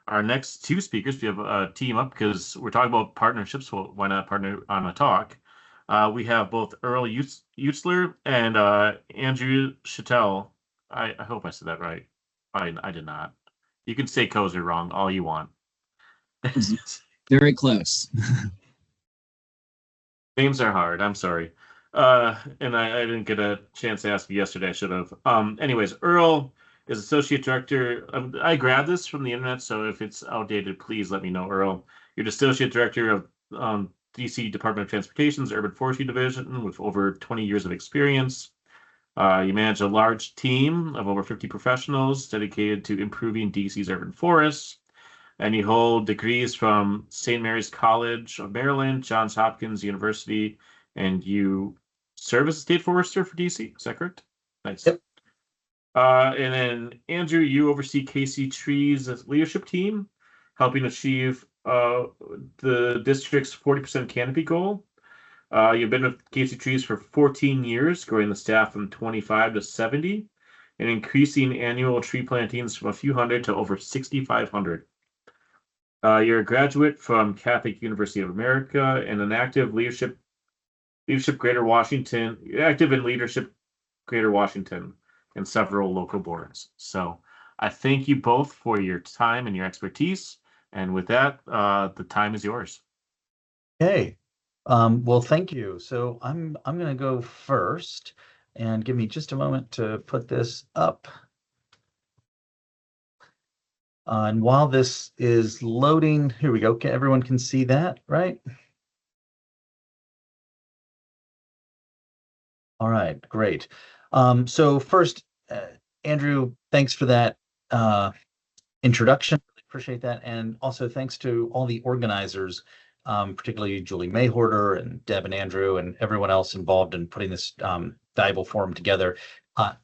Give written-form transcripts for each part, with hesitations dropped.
Our next two speakers, we have a team up because we're talking about partnerships. So why not partner on a talk? We have both Earl Eutsler and Andrew Schichtel. I hope I said that right. I did not. You can say Kozer wrong all you want. Very close. Names are hard. I'm sorry. And I didn't get a chance to ask you yesterday. I should have. Anyways, Earl is associate director. I grabbed this from the internet, so if it's outdated, please let me know, Earl. You're the associate director of DC Department of Transportation's Urban Forestry Division with over 20 years of experience. You manage a large team of over 50 professionals dedicated to improving DC's urban forests, and you hold degrees from St. Mary's College of Maryland, Johns Hopkins University, and you serve as a state forester for DC. Is that correct? Nice. Yep. And then Andrew, you oversee KC Trees' leadership team, helping achieve the district's 40% canopy goal. You've been with KC Trees for 14 years, growing the staff from 25 to 70, and increasing annual tree plantings from a few hundred to over 6,500. You're a graduate from Catholic University of America and an active leadership Greater Washington, active in leadership Greater Washington and several local boards. So I thank you both for your time and your expertise. And with that, the time is yours. Okay. Well, thank you. So I'm going to go first, and give me just a moment to put this up. And while this is loading, here we go. Okay, everyone can see that, right? All right, great. So first, Andrew, thanks for that introduction. Really appreciate that. And also thanks to all the organizers, particularly Julie Mayhorter and Deb and Andrew and everyone else involved in putting this valuable forum together.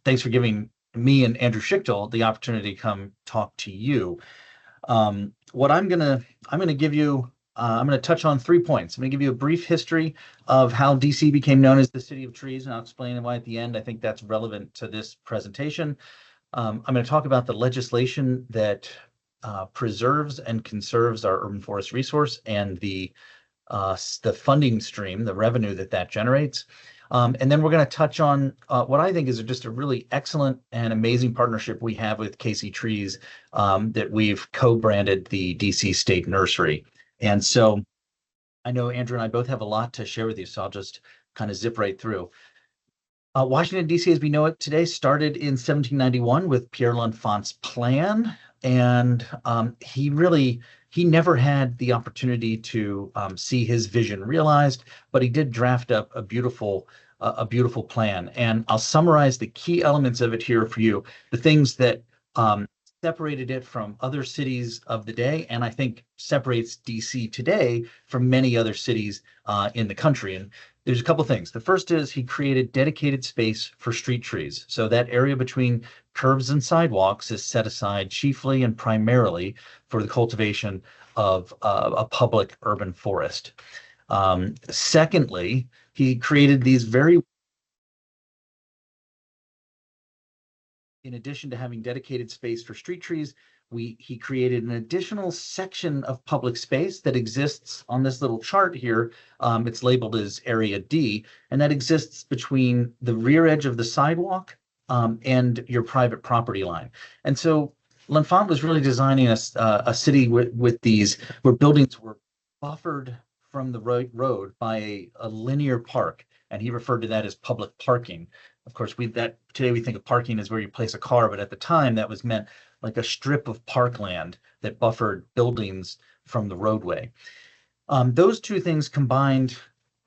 Thanks for giving me and Andrew Schichtel the opportunity to come talk to you. What I'm gonna give you, I'm gonna touch on 3 points. I'm gonna give you a brief history of how DC became known as the City of Trees, and I'll explain why at the end. I think that's relevant to this presentation. I'm going to talk about the legislation that preserves and conserves our urban forest resource and the funding stream, the revenue that generates. And then we're going to touch on what I think is just a really excellent and amazing partnership we have with KC Trees that we've co-branded the DC State Nursery. And so I know Andrew and I both have a lot to share with you, so I'll just kind of zip right through. Washington, D.C., as we know it today, started in 1791 with Pierre L'Enfant's plan, and he never had the opportunity to see his vision realized, but he did draft up a beautiful plan. And I'll summarize the key elements of it here for you, the things that separated it from other cities of the day, and I think separates DC today from many other cities in the country. And there's a couple things. The first is he created dedicated space for street trees. So that area between curbs and sidewalks is set aside chiefly and primarily for the cultivation of a public urban forest. Secondly, he created these in addition to having dedicated space for street trees, he created an additional section of public space that exists on this little chart here. It's labeled as Area D, and that exists between the rear edge of the sidewalk and your private property line. And so L'Enfant was really designing a city with these, where buildings were buffered from the road by a linear park, and he referred to that as public parking. Of course, today we think of parking as where you place a car, but at the time that was meant like a strip of parkland that buffered buildings from the roadway. Those two things combined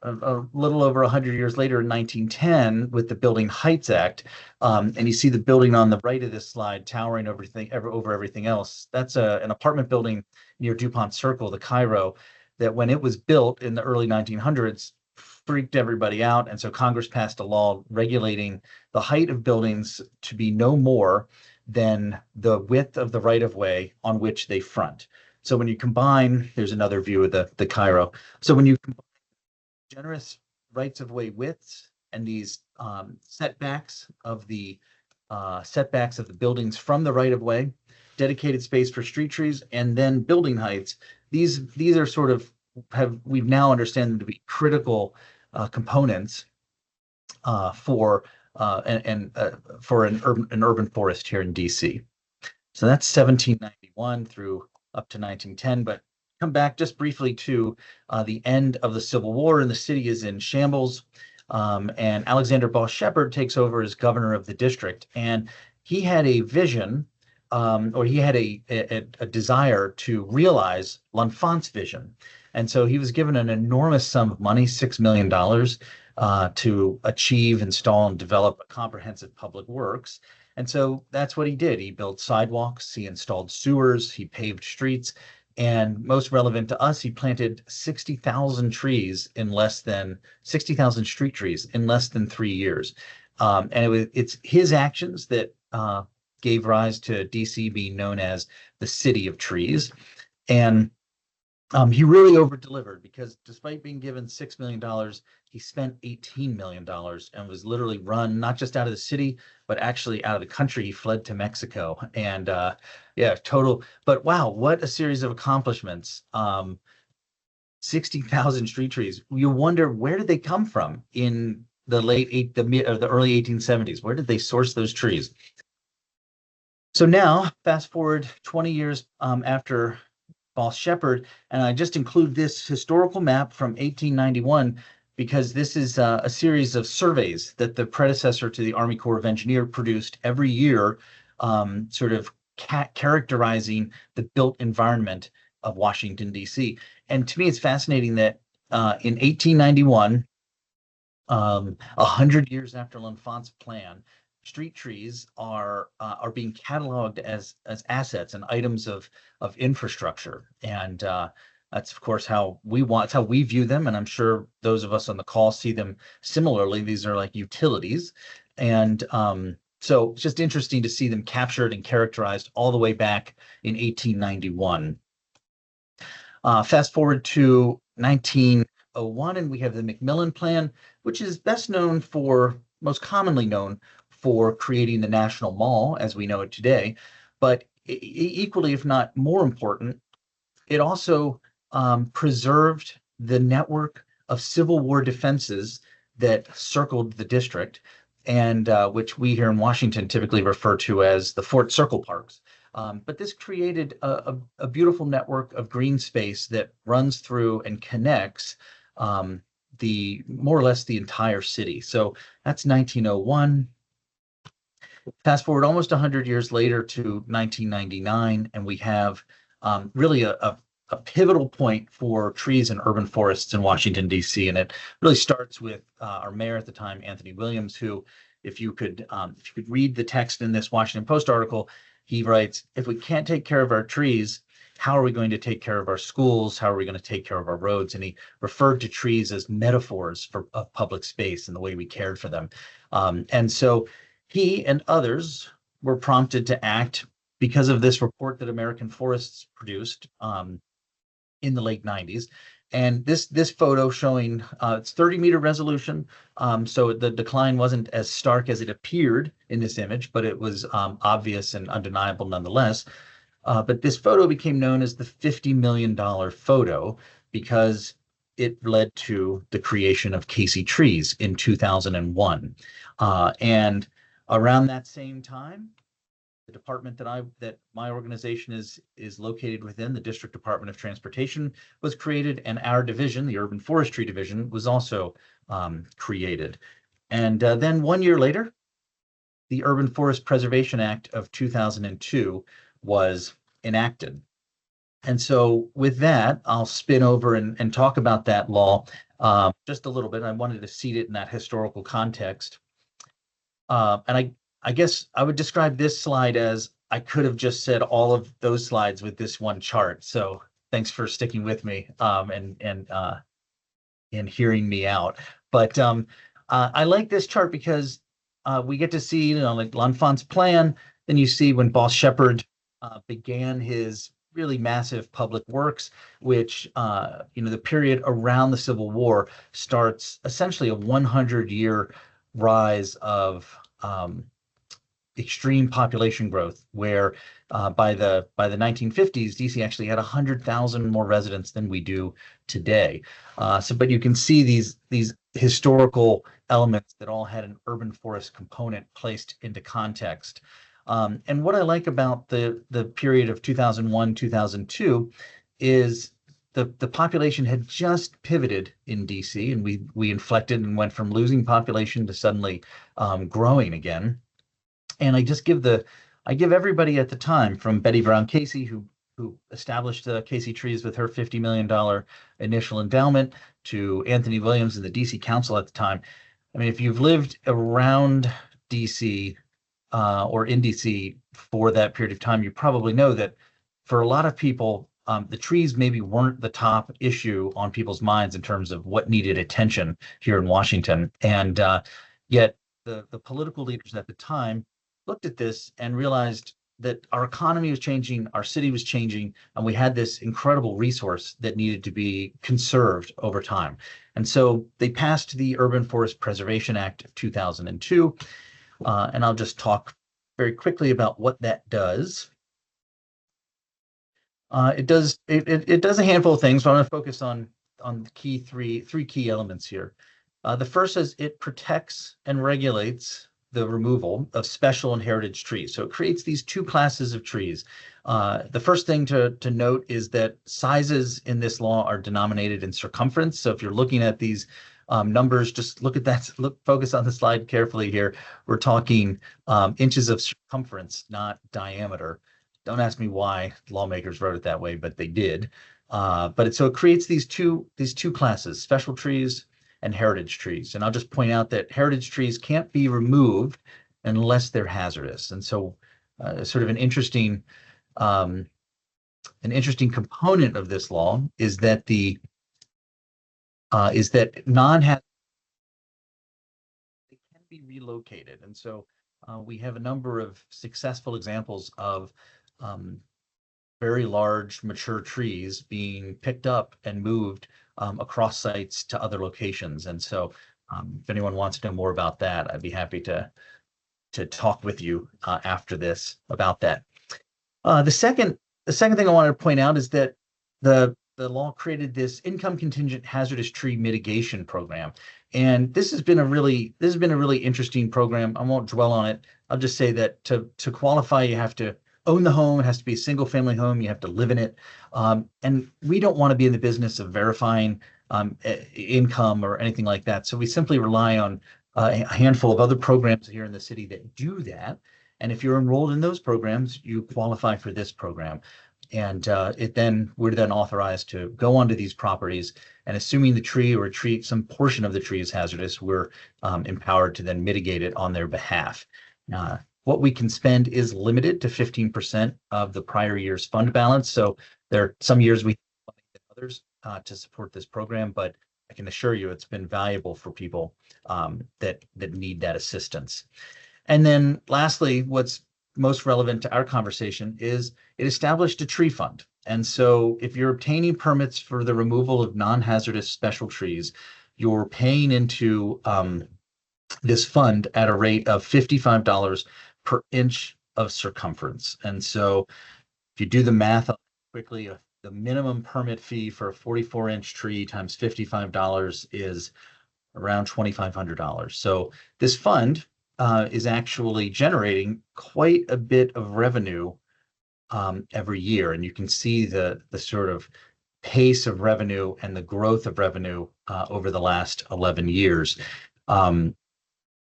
a little over 100 years later in 1910 with the Building Heights Act. And you see the building on the right of this slide towering over everything else. That's an apartment building near DuPont Circle, the Cairo, that when it was built in the early 1900s, freaked everybody out. And so Congress passed a law regulating the height of buildings to be no more than the width of the right-of-way on which they front. So when you combine, there's another view of the Cairo. So when you combine generous rights-of-way widths and these setbacks of the buildings from the right-of-way, dedicated space for street trees, and then building heights. These are sort of we now understand them to be critical components for for an urban forest here in DC. So that's 1791 through up to 1910. But come back just briefly to the end of the Civil War, and the city is in shambles. And Alexander Ball Shepherd takes over as governor of the district, and he had a vision, or he had a desire to realize L'Enfant's vision. And so he was given an enormous sum of money, $6 million, to achieve, install, and develop a comprehensive public works. And so that's what he did. He built sidewalks, he installed sewers, he paved streets, and most relevant to us, he planted 60,000 trees in less than 60,000 street trees in less than 3 years. And it's his actions that gave rise to DC being known as the City of Trees. And he really over-delivered, because despite being given $6 million, he spent $18 million and was literally run not just out of the city, but actually out of the country. He fled to Mexico. And but wow, what a series of accomplishments. 60,000 street trees. You wonder, where did they come from in the early 1870s? Where did they source those trees? So now, fast forward 20 years after Ball Shepherd, and I just include this historical map from 1891 because this is a series of surveys that the predecessor to the Army Corps of Engineers produced every year, sort of characterizing the built environment of Washington, D.C. And to me, it's fascinating that in 1891, 100 years after L'Enfant's plan, street trees are being cataloged as assets and items of infrastructure, and that's of course it's how we view them, and I'm sure those of us on the call see them similarly. These are like utilities, and so it's just interesting to see them captured and characterized all the way back in 1891. Fast forward to 1901, and we have the McMillan Plan, which is most commonly known for creating the National Mall as we know it today. But equally, if not more important, it also preserved the network of Civil War defenses that circled the district, and which we here in Washington typically refer to as the Fort Circle Parks. But this created a beautiful network of green space that runs through and connects more or less the entire city. So that's 1901. Fast forward almost 100 years later to 1999, and we have really a pivotal point for trees and urban forests in Washington, D.C. And it really starts with our mayor at the time, Anthony Williams, who, if you could read the text in this Washington Post article, he writes, "If we can't take care of our trees, how are we going to take care of our schools? How are we going to take care of our roads?" And he referred to trees as metaphors of public space and the way we cared for them. And so he and others were prompted to act because of this report that American Forests produced in the late 90s. And this photo showing it's 30-meter resolution, so the decline wasn't as stark as it appeared in this image, but it was obvious and undeniable nonetheless. But this photo became known as the $50 million photo because it led to the creation of Casey Trees in 2001. And around that same time, the department that my organization is located within, the District Department of Transportation, was created, and our division, the Urban Forestry Division, was also created. And then 1 year later, the Urban Forest Preservation Act of 2002 was enacted. And so with that, I'll spin over and talk about that law just a little bit. I wanted to seat it in that historical context. And I guess I would describe this slide as I could have just said all of those slides with this one chart. So thanks for sticking with me and hearing me out. But I like this chart because we get to see, like L'Enfant's plan. Then you see when Ball Shepherd began his really massive public works, which the period around the Civil War starts essentially a 100-year rise of extreme population growth, where by the 1950s, DC actually had 100,000 more residents than we do today. But you can see these historical elements that all had an urban forest component placed into context. And what I like about the period of 2001, 2002 is the population had just pivoted in DC, and we inflected and went from losing population to suddenly growing again. And I give everybody at the time, from Betty Brown Casey, who established Casey Trees with her $50 million initial endowment, to Anthony Williams and the DC Council at the time. I mean, if you've lived around DC or in DC for that period of time, you probably know that for a lot of people, the trees maybe weren't the top issue on people's minds in terms of what needed attention here in Washington. And yet the political leaders at the time looked at this and realized that our economy was changing, our city was changing, and we had this incredible resource that needed to be conserved over time. And so they passed the Urban Forest Preservation Act of 2002. And I'll just talk very quickly about what that does. It does a handful of things, but I'm going to focus on the three key elements here. The first is it protects and regulates the removal of special and heritage trees. So it creates these two classes of trees. The first thing to note is that sizes in this law are denominated in circumference. So if you're looking at these numbers, just look at that, focus on the slide carefully here. We're talking inches of circumference, not diameter. Don't ask me why lawmakers wrote it that way, but they did. So it creates these two classes, special trees and heritage trees. And I'll just point out that heritage trees can't be removed unless they're hazardous. And so sort of an interesting component of this law is that non-hazardous they can be relocated. And so we have a number of successful examples of very large mature trees being picked up and moved across sites to other locations. And so if anyone wants to know more about that, I'd be happy to talk with you after this about that. The second thing I wanted to point out is that the law created this income contingent hazardous tree mitigation program. And this has been a really interesting program. I won't dwell on it. I'll just say that to qualify, you have to own the home. It has to be a single family home. You have to live in it. And we don't want to be in the business of verifying income or anything like that. So we simply rely on a handful of other programs here in the city that do that. And if you're enrolled in those programs, you qualify for this program. And we're then authorized to go onto these properties, and assuming the tree or some portion of the tree is hazardous, we're empowered to then mitigate it on their behalf. What we can spend is limited to 15% of the prior year's fund balance. So there are some years we have than others to support this program, but I can assure you it's been valuable for people that need that assistance. And then lastly, what's most relevant to our conversation is it established a tree fund. And so if you're obtaining permits for the removal of non-hazardous special trees, you're paying into this fund at a rate of $55 per inch of circumference. And so if you do the math quickly, the minimum permit fee for a 44-inch tree times $55 is around $2,500. So this fund is actually generating quite a bit of revenue every year. And you can see the sort of pace of revenue and the growth of revenue over the last 11 years.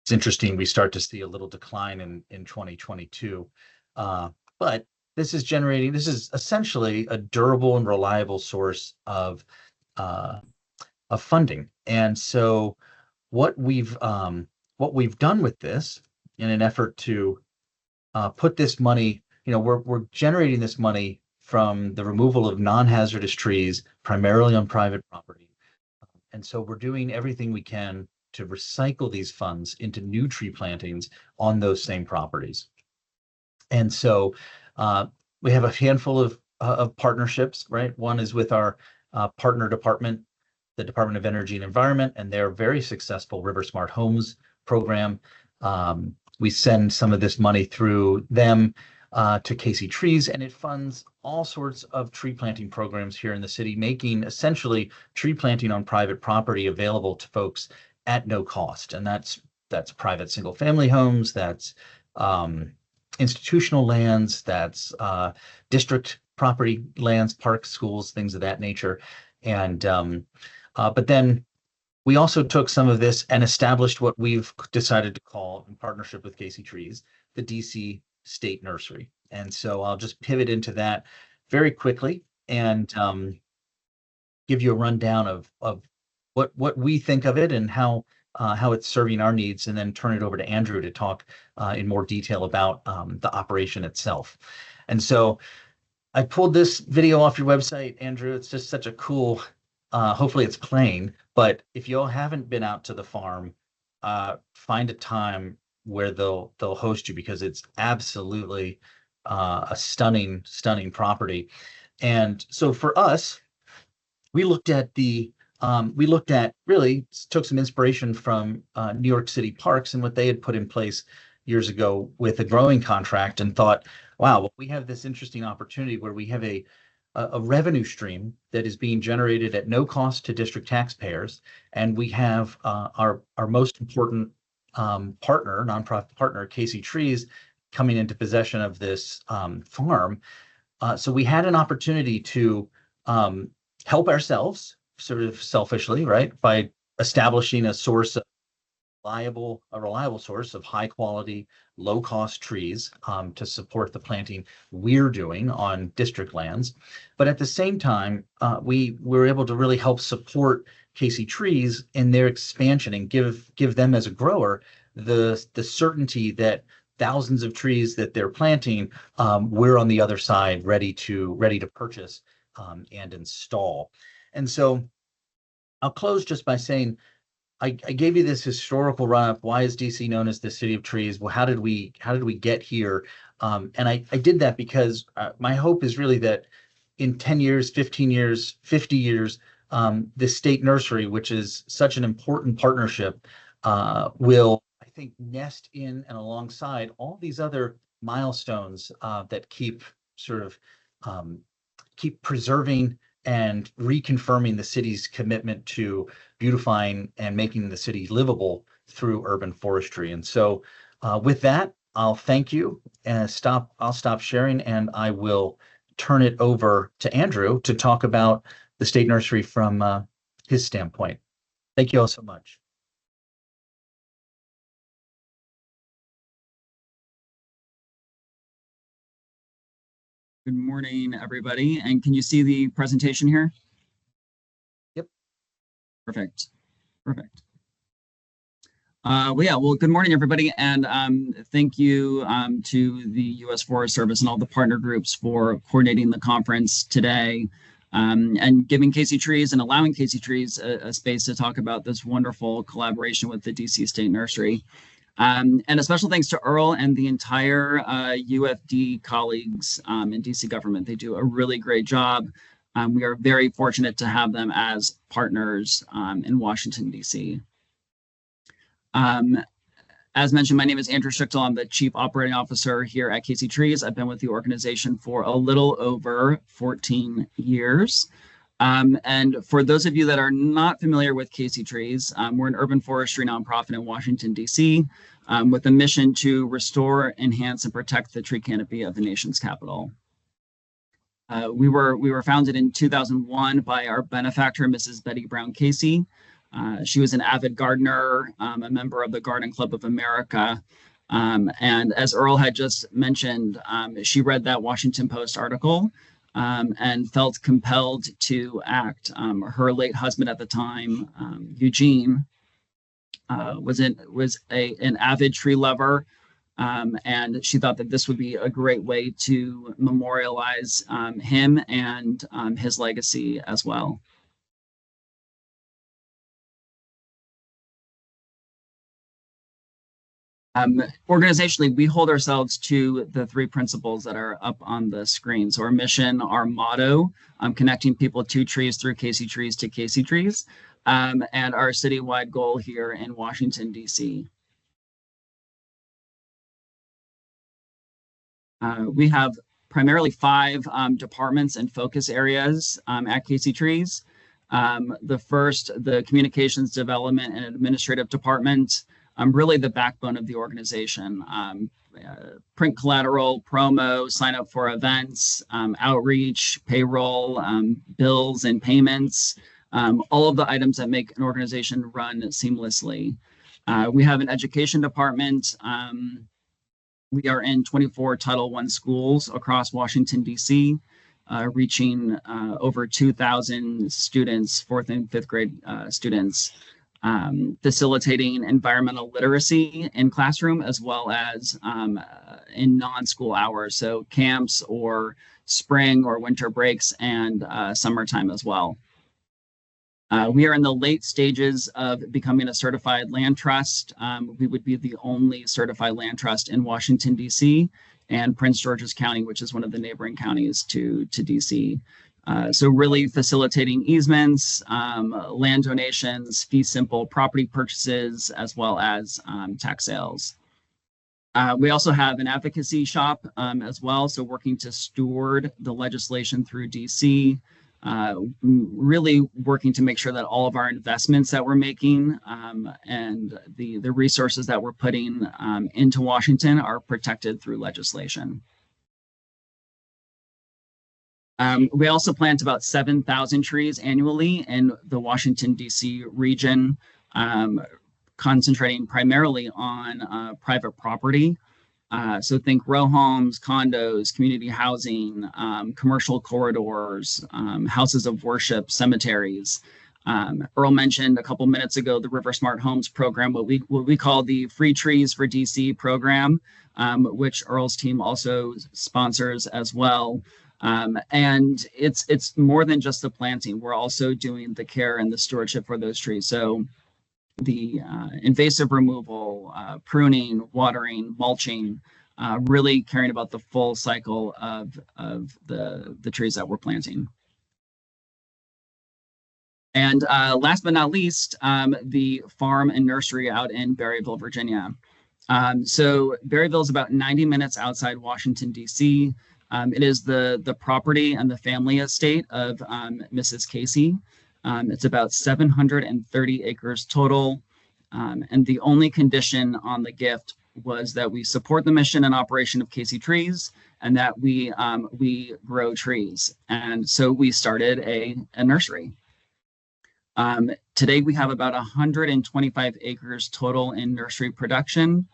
It's interesting, we start to see a little decline in 2022. But this is essentially a durable and reliable source of funding. And so what we've done with this in an effort to put this money, we're generating this money from the removal of non-hazardous trees, primarily on private property. And so we're doing everything we can to recycle these funds into new tree plantings on those same properties. And so we have a handful of partnerships, right? One is with our partner department, the Department of Energy and Environment, and their very successful River Smart Homes program. we send some of this money through them to Casey Trees, and it funds all sorts of tree planting programs here in the city, making essentially tree planting on private property available to folks at no cost. And that's private single family homes, that's institutional lands, that's district property lands, parks, schools, things of that nature. And but then we also took some of this and established what we've decided to call, in partnership with Casey Trees, the DC State Nursery. And so I'll just pivot into that very quickly and give you a rundown of what we think of it and how it's serving our needs, and then turn it over to Andrew to talk in more detail about the operation itself. And so I pulled this video off your website, Andrew. It's just such a cool, hopefully it's playing, but if you all haven't been out to the farm, find a time where they'll host you, because it's absolutely a stunning property. And so for us, we looked at really took some inspiration from New York City Parks and what they had put in place years ago with a growing contract, and thought, wow, well, we have this interesting opportunity where we have a revenue stream that is being generated at no cost to district taxpayers, and we have our most important nonprofit partner, Casey Trees, coming into possession of this farm. So we had an opportunity to help ourselves, sort of selfishly, right, by establishing a reliable source of high quality, low cost trees to support the planting we're doing on district lands. But at the same time, we were able to really help support Casey Trees in their expansion, and give them, as a grower, the certainty that thousands of trees that they're planting, we're on the other side, ready to purchase and install. And so I'll close just by saying, I gave you this historical run-up. Why is DC known as the City of Trees? Well, how did we get here? And I did that because my hope is really that in 10 years, 15 years, 50 years, this state nursery, which is such an important partnership, will, I think, nest in and alongside all these other milestones that keep preserving and reconfirming the city's commitment to beautifying and making the city livable through urban forestry. And so with that, I'll thank you and I'll stop sharing, and I will turn it over to Andrew to talk about the state nursery from his standpoint. Thank you all so much. Good morning, everybody. And can you see the presentation here? Yep. Perfect. Well, good morning, everybody. And thank you to the U.S. Forest Service and all the partner groups for coordinating the conference today, and giving Casey Trees and allowing Casey Trees a space to talk about this wonderful collaboration with the DC State Nursery. And a special thanks to Earl and the entire UFD colleagues in DC government. They do a really great job. We are very fortunate to have them as partners in Washington, DC. As mentioned, my name is Andrew Schichtel. I'm the Chief Operating Officer here at Casey Trees. I've been with the organization for a little over 14 years. And for those of you that are not familiar with Casey Trees, we're an urban forestry nonprofit in Washington, D.C., with a mission to restore, enhance, and protect the tree canopy of the nation's capital. We were founded in 2001 by our benefactor, Mrs. Betty Brown Casey. She was an avid gardener, a member of the Garden Club of America. And as Earl had just mentioned, she read that Washington Post article and felt compelled to act. Her late husband at the time, Eugene, was an avid tree lover, and she thought that this would be a great way to memorialize him and his legacy as well. Organizationally, we hold ourselves to the three principles that are up on the screen. So our mission, our motto, connecting people to trees through Casey Trees to Casey Trees, and our citywide goal here in Washington, D.C. We have primarily 5 departments and focus areas at Casey Trees. The first, the Communications Development and Administrative Department, really the backbone of the organization. Print collateral, promo, sign up for events, outreach, payroll, bills and payments, all of the items that make an organization run seamlessly. We have an education department. We are in 24 Title I schools across Washington, D.C., reaching over 2,000 students, 4th and 5th grade students, facilitating environmental literacy in classroom as well as in non-school hours, so camps or spring or winter breaks and summertime as well. We are in the late stages of becoming a certified land trust. We would be the only certified land trust in Washington, D.C. and Prince George's County, which is one of the neighboring counties to D.C. So really facilitating easements, land donations, fee simple property purchases, as well as tax sales. We also have an advocacy shop as well, so working to steward the legislation through DC, really working to make sure that all of our investments that we're making and the resources that we're putting into Washington are protected through legislation. We also plant about 7,000 trees annually in the Washington, D.C. region, concentrating primarily on private property. So think row homes, condos, community housing, commercial corridors, houses of worship, cemeteries. Earl mentioned a couple minutes ago the River Smart Homes program, what we call the Free Trees for DC program, which Earl's team also sponsors as well. And it's more than just the planting. We're also doing the care and the stewardship for those trees. So the invasive removal, pruning, watering, mulching, really caring about the full cycle of the trees that we're planting. And last but not least, the farm and nursery out in Berryville, Virginia. So Berryville is about 90 minutes outside Washington, D.C. It is the property and the family estate of Mrs. Casey. It's about 730 acres total. And the only condition on the gift was that we support the mission and operation of Casey Trees and that we grow trees. And so we started a nursery. Today we have about 125 acres total in nursery production.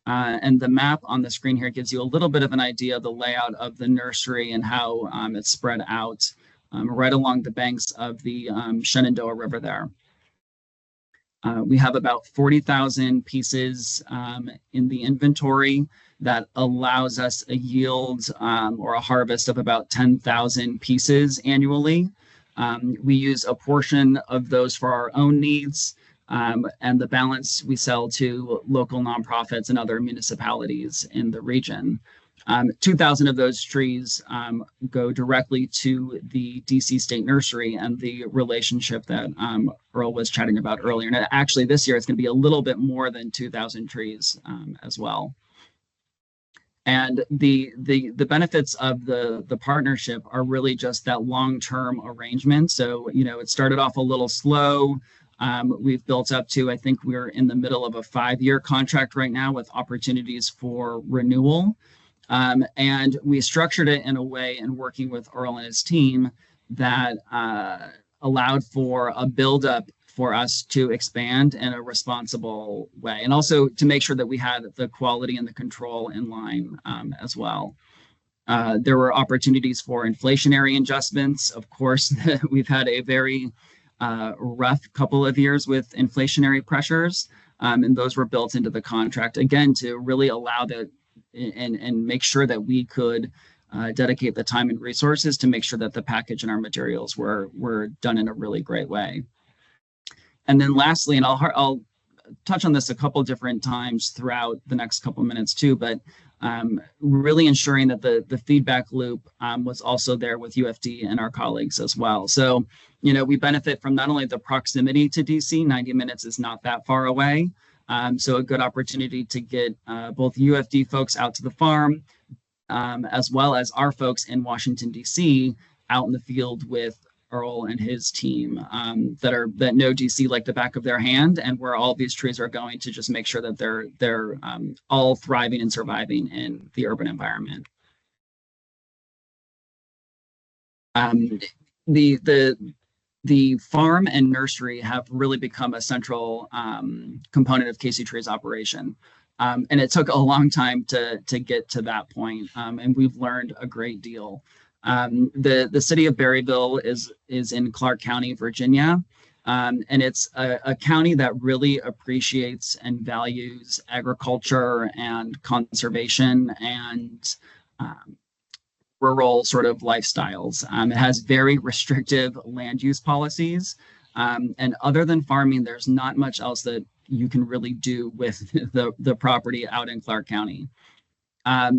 And the map on the screen here gives you a little bit of an idea of the layout of the nursery and how it's spread out right along the banks of the Shenandoah River there. We have about 40,000 pieces in the inventory that allows us a yield or a harvest of about 10,000 pieces annually. We use a portion of those for our own needs, and the balance we sell to local nonprofits and other municipalities in the region. 2,000 of those trees go directly to the DC State Nursery and the relationship that Earl was chatting about earlier. And actually this year it's going to be a little bit more than 2,000 trees as well. And the benefits of the partnership are really just that long-term arrangement. So, you know, it started off a little slow. We've built up to, I think we're in the middle of a 5-year contract right now with opportunities for renewal. And we structured it in a way in working with Earl and his team that allowed for a buildup for us to expand in a responsible way, and also to make sure that we had the quality and the control in line as well. There were opportunities for inflationary adjustments. Of course, we've had a very rough couple of years with inflationary pressures, and those were built into the contract, again, to really allow that and make sure that we could dedicate the time and resources to make sure that the package and our materials were done in a really great way. And then lastly, and I'll touch on this a couple different times throughout the next couple minutes too, but really ensuring that the feedback loop was also there with UFD and our colleagues as well. So, you know, we benefit from not only the proximity to DC, 90 minutes is not that far away. So a good opportunity to get both UFD folks out to the farm, as well as our folks in Washington, D.C., out in the field with Earl and his team that know DC like the back of their hand, and where all these trees are going to just make sure that they're all thriving and surviving in the urban environment. The farm and nursery have really become a central component of KC Tree's operation. And it took a long time to get to that point, and we've learned a great deal. The city of Berryville is in Clark County, Virginia, and it's a county that really appreciates and values agriculture and conservation and rural sort of lifestyles. It has very restrictive land use policies, and other than farming, there's not much else that you can really do with the property out in Clark County.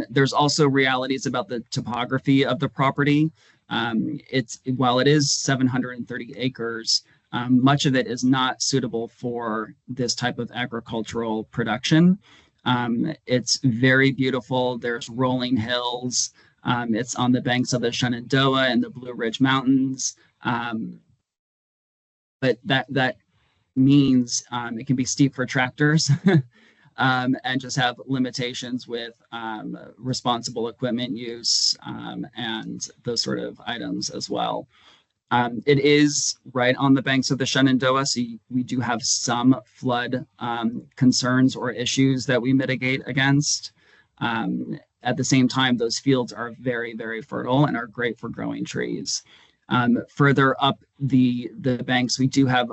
There's also realities about the topography of the property. While it is 730 acres, much of it is not suitable for this type of agricultural production. It's very beautiful. There's rolling hills. It's on the banks of the Shenandoah and the Blue Ridge Mountains. But that means it can be steep for tractors. And just have limitations with responsible equipment use and those sort of items as well. It is right on the banks of the Shenandoah, so we do have some flood concerns or issues that we mitigate against. At the same time, those fields are very, very fertile and are great for growing trees. Further up the banks, we do have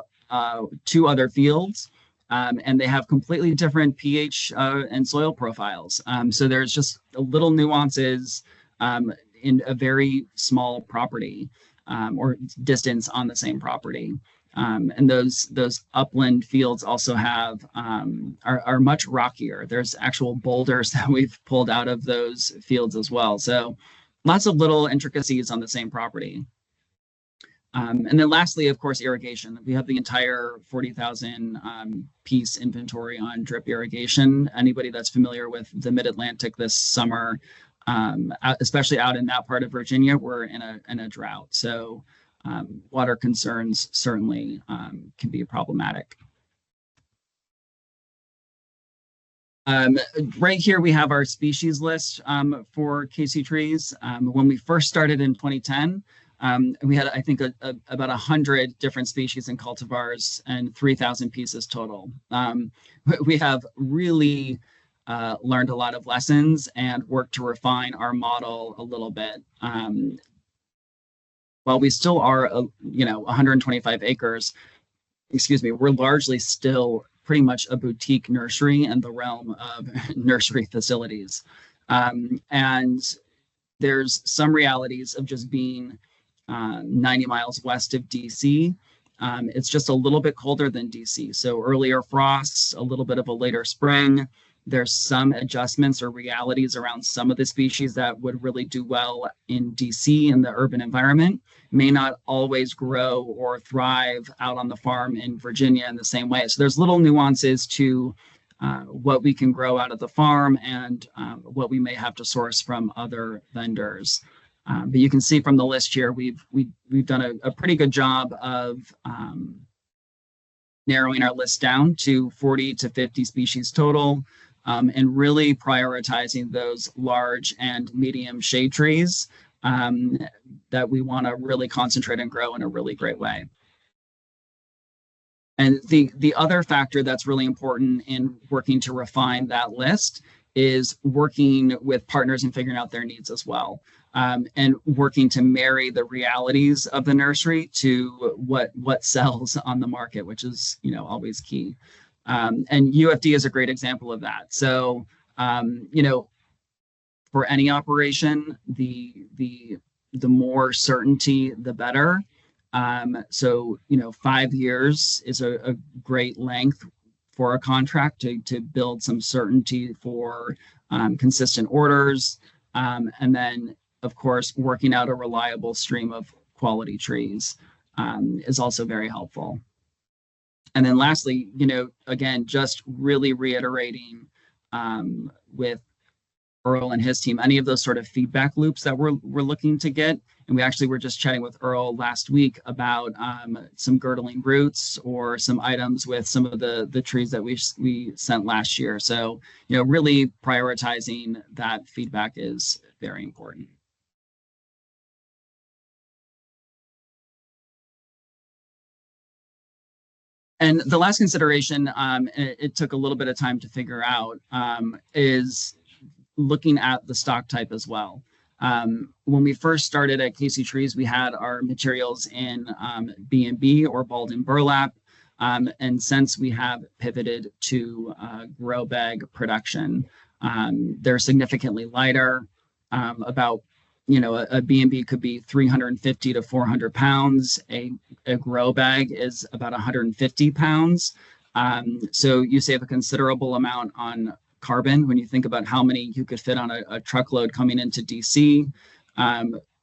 2 other fields. And they have completely different pH and soil profiles. So there's just little nuances in a very small property or distance on the same property. And those upland fields also have are much rockier. There's actual boulders that we've pulled out of those fields as well. So lots of little intricacies on the same property. And then lastly, of course, irrigation. We have the entire 40,000 piece inventory on drip irrigation. Anybody that's familiar with the Mid-Atlantic this summer, especially out in that part of Virginia, we're in a drought. So water concerns certainly can be problematic. Right here, we have our species list for KC trees. When we first started in 2010, we had, I think, about 100 different species and cultivars and 3,000 pieces total. We have really learned a lot of lessons and worked to refine our model a little bit. While we still are, 125 acres, we're largely still pretty much a boutique nursery in the realm of nursery facilities. And there's some realities of just being 90 miles west of DC. It's just a little bit colder than DC. So earlier frosts, a little bit of a later spring. There's some adjustments or realities around some of the species that would really do well in DC in the urban environment, may not always grow or thrive out on the farm in Virginia in the same way. So there's little nuances to what we can grow out of the farm and what we may have to source from other vendors. But you can see from the list here, we've done a pretty good job of narrowing our list down to 40 to 50 species total, and really prioritizing those large and medium shade trees that we want to really concentrate and grow in a really great way. And the other factor that's really important in working to refine that list is working with partners and figuring out their needs as well. And working to marry the realities of the nursery to what sells on the market, which is always key. And UFD is a great example of that. So for any operation, the more certainty, the better. So 5 years is a great length for a contract to build some certainty for consistent orders, and then, of course, working out a reliable stream of quality trees is also very helpful. And then lastly, again, just really reiterating with Earl and his team, any of those sort of feedback loops that we're looking to get. And we actually were just chatting with Earl last week about some girdling roots or some items with some of the trees that we sent last year. So, really prioritizing that feedback is very important. And the last consideration, it took a little bit of time to figure out, is looking at the stock type as well. When we first started at Casey Trees, we had our materials in B&B or balled in burlap. And since we have pivoted to grow bag production, they're significantly lighter, about a B&B could be 350 to 400 pounds. A grow bag is about 150 pounds. So you save a considerable amount on carbon when you think about how many you could fit on a truckload coming into DC.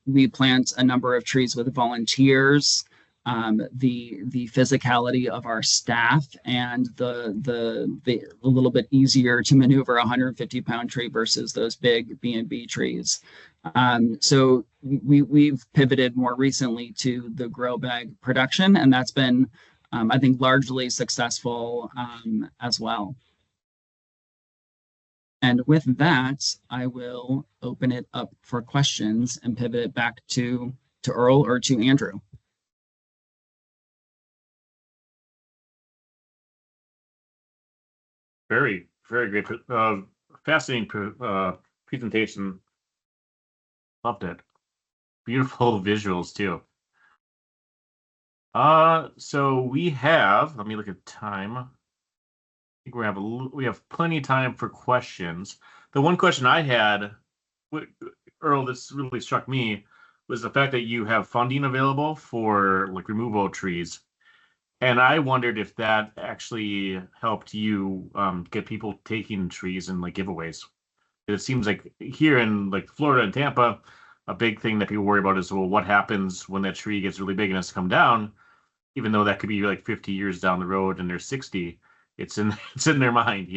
We plant a number of trees with volunteers. The physicality of our staff and the a little bit easier to maneuver 150-pound tree versus those big B&B trees. So we've pivoted more recently to the grow bag production, and that's been, I think, largely successful as well. And with that, I will open it up for questions and pivot it back to Earl or to Andrew. Very, very great. Fascinating presentation. Loved it. Beautiful visuals too. So we have, let me look at time. I think we have plenty of time for questions. The one question I had, Earl, this really struck me, was the fact that you have funding available for like removal of trees. And I wondered if that actually helped you get people taking trees and like giveaways. It seems like here in like Florida and Tampa, a big thing that people worry about is, well, what happens when that tree gets really big and has to come down, even though that could be like 50 years down the road and they're 60. It's in their mind,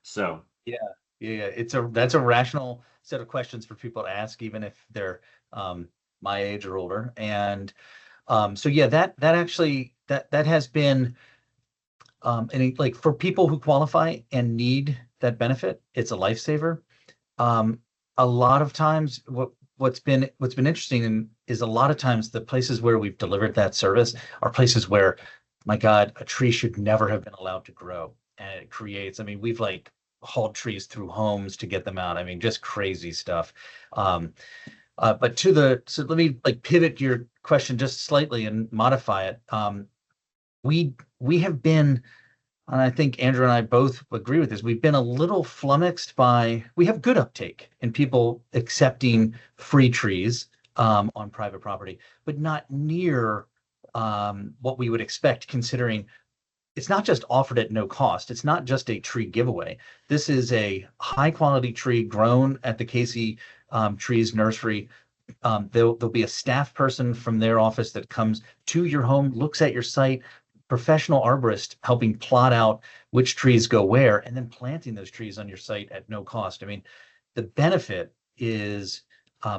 So yeah. That's a rational set of questions for people to ask, even if they're my age or older. And so yeah, that actually that has been and like for people who qualify and need that benefit, it's a lifesaver. A lot of times, what's been interesting is a lot of times the places where we've delivered that service are places where, my God, a tree should never have been allowed to grow, and it creates. I mean, we've like hauled trees through homes to get them out. I mean, just crazy stuff. But so let me like pivot your question just slightly and modify it. We have been, and I think Andrew and I both agree with this, we've been a little flummoxed we have good uptake in people accepting free trees on private property, but not near what we would expect, considering it's not just offered at no cost. It's not just a tree giveaway. This is a high quality tree grown at the Casey Trees Nursery. There'll be a staff person from their office that comes to your home, looks at your site, professional arborist helping plot out which trees go where, and then planting those trees on your site at no cost. I mean, the benefit is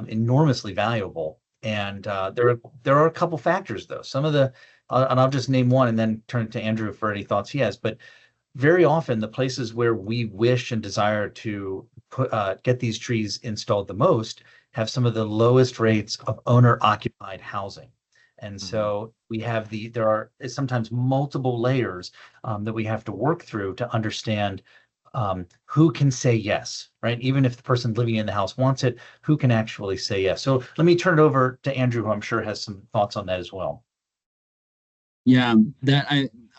enormously valuable. And there are a couple factors though. Some of the and I'll just name one and then turn it to Andrew for any thoughts he has. But very often the places where we wish and desire to get these trees installed the most have some of the lowest rates of owner-occupied housing. And so we have there are sometimes multiple layers that we have to work through to understand who can say yes, right? Even if the person living in the house wants it, who can actually say yes? So let me turn it over to Andrew, who I'm sure has some thoughts on that as well. Yeah,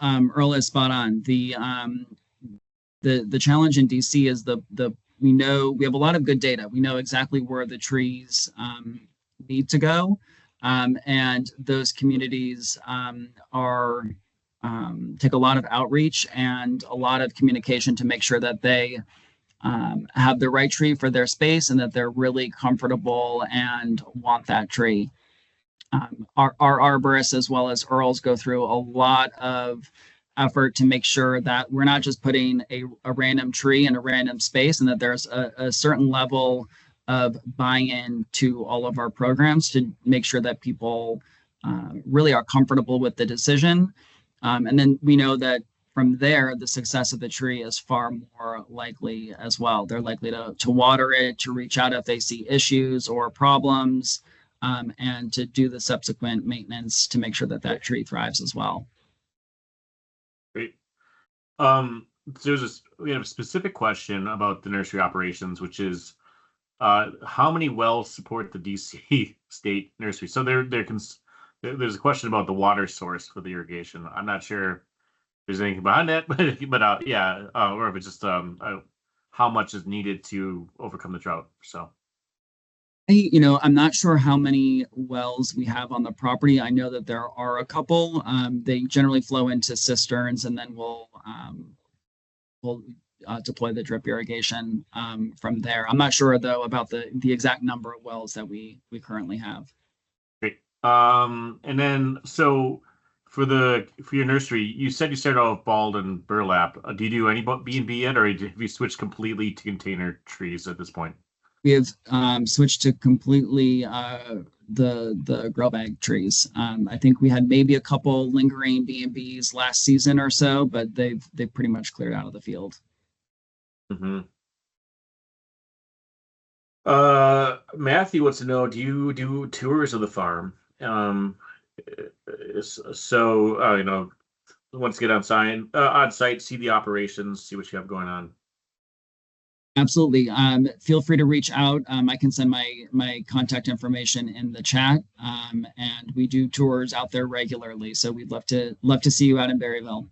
Earl is spot on. The challenge in DC is we have a lot of good data. We know exactly where the trees need to go. And those communities take a lot of outreach and a lot of communication to make sure that they have the right tree for their space and that they're really comfortable and want that tree. Our arborists, as well as Earls, go through a lot of effort to make sure that we're not just putting a random tree in a random space, and that there's a certain level of buy-in to all of our programs to make sure that people really are comfortable with the decision. And then we know that from there, the success of the tree is far more likely as well. They're likely to water it, to reach out if they see issues or problems, and to do the subsequent maintenance to make sure that that tree thrives as well. Great. We have a specific question about the nursery operations, which is how many wells support the DC State Nursery? So there's a question about the water source for the irrigation. I'm not sure if there's anything behind that, but or if it's just how much is needed to overcome the drought. So. I'm not sure how many wells we have on the property. I know that there are a couple. They generally flow into cisterns, and then we'll deploy the drip irrigation from there. I'm not sure though about the exact number of wells that we currently have. Great. And then so for your nursery, you said you started out with bald and burlap. Do you do any B&B yet, or have you switched completely to container trees at this point? We have switched to completely the grow bag trees. I think we had maybe a couple lingering B&Bs last season or so, but they've pretty much cleared out of the field. Mm-hmm. Matthew wants to know: do you do tours of the farm? Once you get on site, see the operations, see what you have going on. Absolutely. Feel free to reach out. I can send my contact information in the chat. And we do tours out there regularly. So we'd love to see you out in Berryville.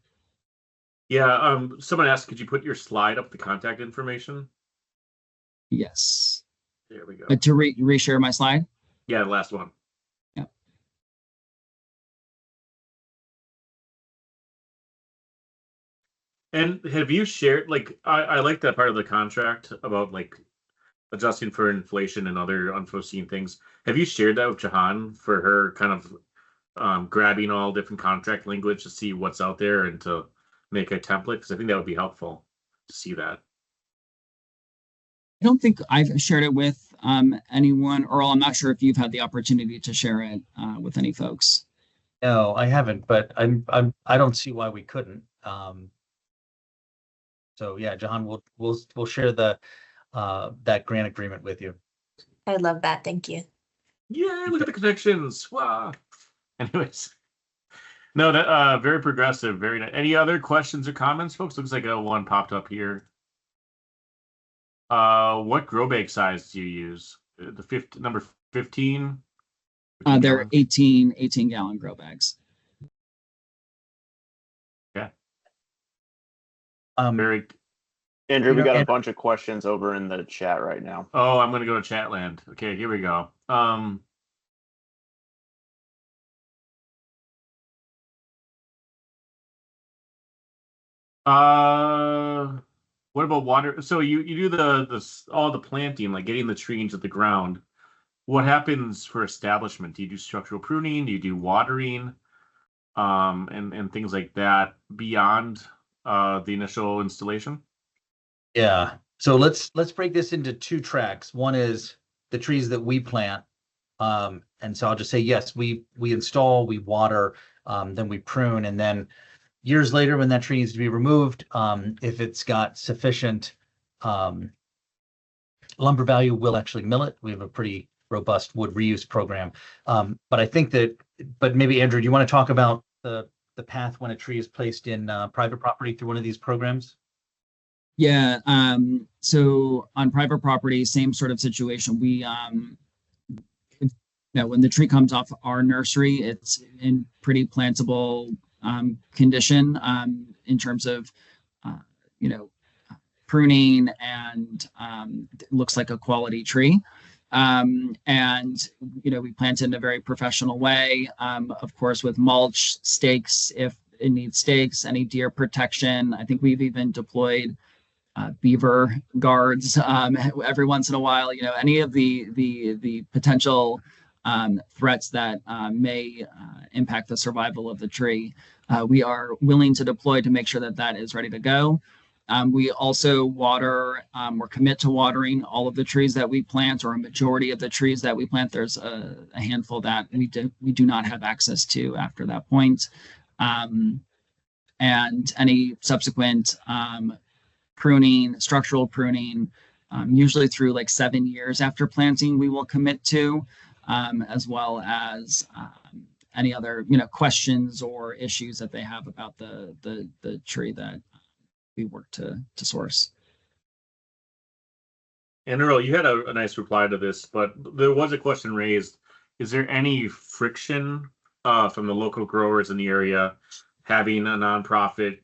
Yeah. Someone asked, could you put your slide up the contact information? Yes. There we go. But to reshare my slide? Yeah, the last one. Yeah. And have you shared, I like that part of the contract about adjusting for inflation and other unforeseen things. Have you shared that with Jahan for her kind of grabbing all different contract language to see what's out there and to make a template? Because I think that would be helpful to see that. I don't think I've shared it with anyone. Earl, I'm not sure if you've had the opportunity to share it with any folks. No, I haven't, but I don't see why we couldn't. So yeah, Jahan, we'll share that grant agreement with you. I love that. Thank you. Yeah, look at the connections. Wow. Anyways, no, that very progressive, very nice. Any other questions or comments, folks? Looks like one popped up here. What grow bag size do you use? Number 15? They're 18 gallon grow bags. Yeah. Andrew, we got a bunch of questions over in the chat right now. Oh, I'm going to go to chat land. Okay, here we go. What about water? So you do all the planting, like getting the tree into the ground. What happens for establishment? Do you do structural pruning? Do you do watering? And things like that beyond the initial installation? Yeah. So let's break this into two tracks. One is the trees that we plant. And so I'll just say, yes, we install, we water, then we prune, and then years later when that tree needs to be removed, if it's got sufficient lumber value, we'll actually mill it. We have a pretty robust wood reuse program. But maybe Andrew, do you want to talk about the path when a tree is placed in private property through one of these programs? Yeah. So on private property, same sort of situation. We, when the tree comes off our nursery, it's in pretty plantable condition in terms of, pruning, and it looks like a quality tree. And we plant it in a very professional way, of course, with mulch, stakes if it needs stakes, any deer protection. I think we've even deployed beaver guards every once in a while. Any of the potential threats that may impact the survival of the tree. We are willing to deploy to make sure that that is ready to go. We also water or commit to watering all of the trees that we plant, or a majority of the trees that we plant. There's a handful that we do not have access to after that point. And any subsequent pruning, structural pruning, usually through like 7 years after planting, we will commit to, as well as any other questions or issues that they have about the tree that we work to source. And Earl, you had a nice reply to this, but there was a question raised. Is there any friction from the local growers in the area having a nonprofit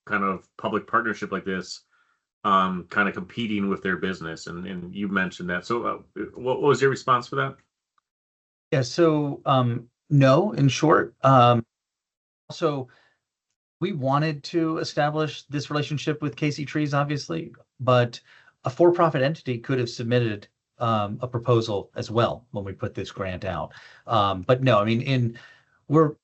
kind of public partnership like this, kind of competing with their business? And you mentioned that. So what was your response for that? Yeah, so no, in short. So we wanted to establish this relationship with Casey Trees, obviously, but a for-profit entity could have submitted a proposal as well when we put this grant out. But no, I mean, we're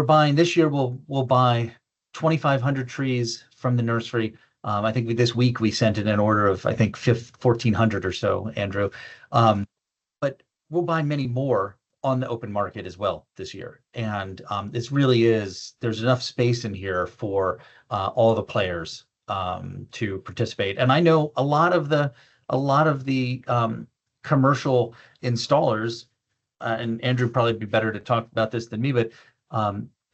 buying this year. We'll buy 2,500 trees from the nursery. I think this week we sent in an order of 1,400 or so, Andrew. But we'll buy many more on the open market as well this year. And this really is, there's enough space in here for all the players to participate. And I know a lot of the commercial installers, and Andrew probably be better to talk about this than me, but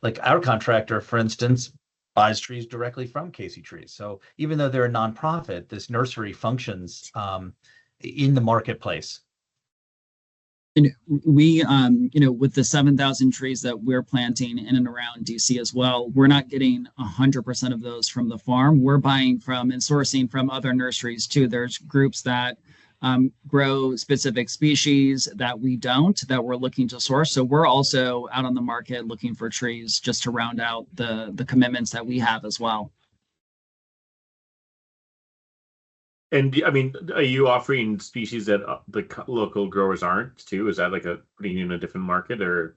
like our contractor, for instance, buys trees directly from Casey Trees. So even though they're a nonprofit, this nursery functions in the marketplace. And we, with the 7,000 trees that we're planting in and around DC as well, we're not getting 100% of those from the farm. We're buying from and sourcing from other nurseries too. There's groups that grow specific species that we don't, that we're looking to source. So we're also out on the market looking for trees just to round out the commitments that we have as well. And I mean, are you offering species that the local growers aren't too? Is that like putting you in a different market, or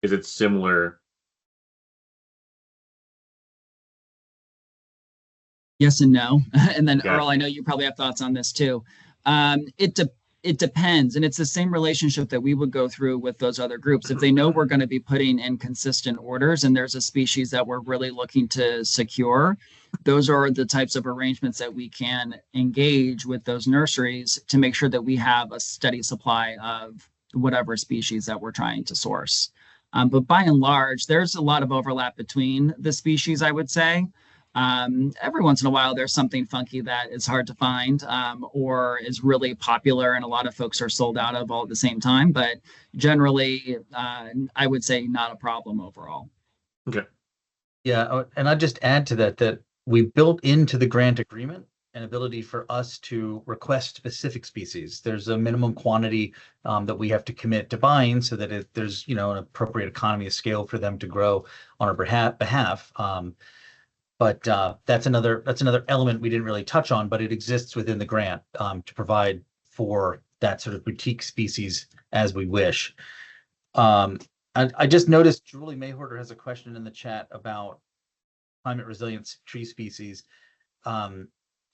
is it similar? Yes and no. And then Yeah. Earl, I know you probably have thoughts on this too. It depends. And it's the same relationship that we would go through with those other groups. If they know we're going to be putting in consistent orders and there's a species that we're really looking to secure, those are the types of arrangements that we can engage with those nurseries to make sure that we have a steady supply of whatever species that we're trying to source. But by and large, there's a lot of overlap between the species, I would say. Every once in a while, there's something funky that is hard to find or is really popular and a lot of folks are sold out of all at the same time. But generally, I would say not a problem overall. Okay. Yeah, and I'd just add to that we built into the grant agreement an ability for us to request specific species. There's a minimum quantity that we have to commit to buying so that there's an appropriate economy of scale for them to grow on our behalf. But that's another element we didn't really touch on, but it exists within the grant to provide for that sort of boutique species as we wish. I just noticed Julie Mayhorter has a question in the chat about climate resilient tree species.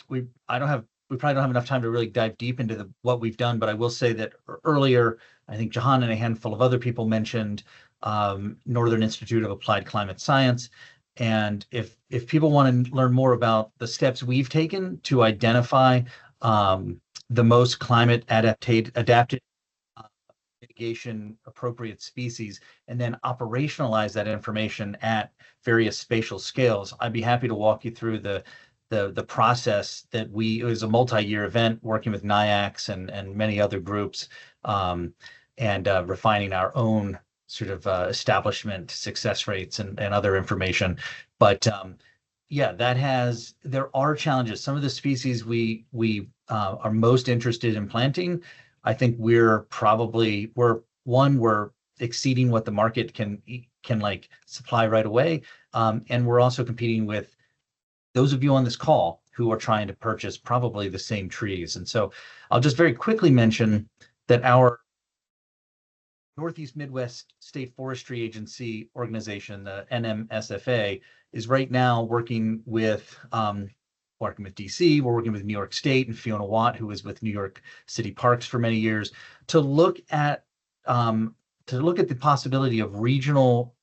We probably don't have enough time to really dive deep into what we've done, but I will say that earlier, I think Jahan and a handful of other people mentioned Northern Institute of Applied Climate Science. And if people want to learn more about the steps we've taken to identify the most climate adapted mitigation appropriate species and then operationalize that information at various spatial scales, I'd be happy to walk you through the process that it was a multi-year event working with NIACS and many other groups and refining our own sort of establishment success rates and other information. But yeah, there are challenges. Some of the species we are most interested in planting, I think we're exceeding what the market can like supply right away. And we're also competing with those of you on this call who are trying to purchase probably the same trees. And so I'll just very quickly mention that our Northeast Midwest State Forestry Agency organization, the NMSFA, is right now working with DC. We're working with New York State and Fiona Watt, who was with New York City Parks for many years, to look at the possibility of regional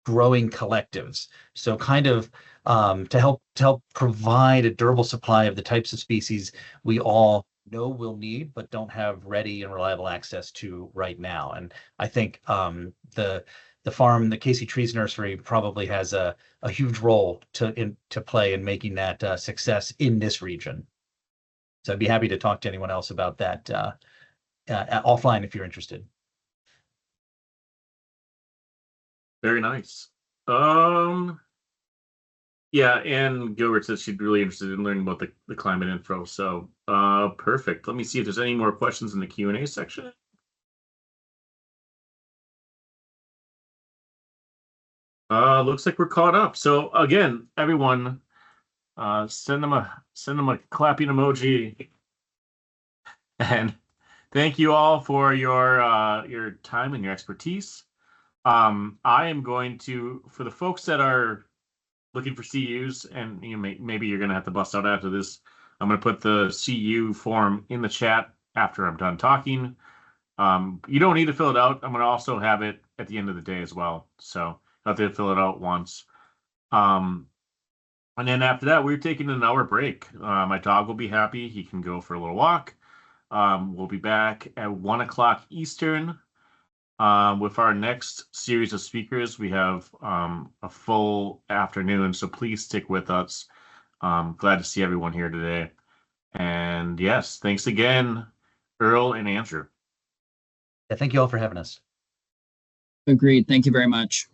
growing collectives. So kind of to help provide a durable supply of the types of species we all know we'll need, but don't have ready and reliable access to right now. And I think the farm, the Casey Trees Nursery, probably has a huge role to play in making that success in this region. So I'd be happy to talk to anyone else about that offline if you're interested. Very nice. Yeah, and Gilbert says she'd be really interested in learning about the climate info. So perfect. Let me see if there's any more questions in the Q&A section. Looks like we're caught up. So again, everyone, send them a clapping emoji. And thank you all for your time and your expertise. I am going to, for the folks that are looking for CUs, and maybe you're going to have to bust out after this, I'm going to put the CU form in the chat after I'm done talking. You don't need to fill it out. I'm going to also have it at the end of the day as well. So you have to fill it out once. And then after that, we're taking an hour break. My dog will be happy. He can go for a little walk. We'll be back at 1 o'clock Eastern. With our next series of speakers, we have a full afternoon, so please stick with us. Glad to see everyone here today. And yes, thanks again, Earl and Andrew. Yeah, thank you all for having us. Agreed. Thank you very much.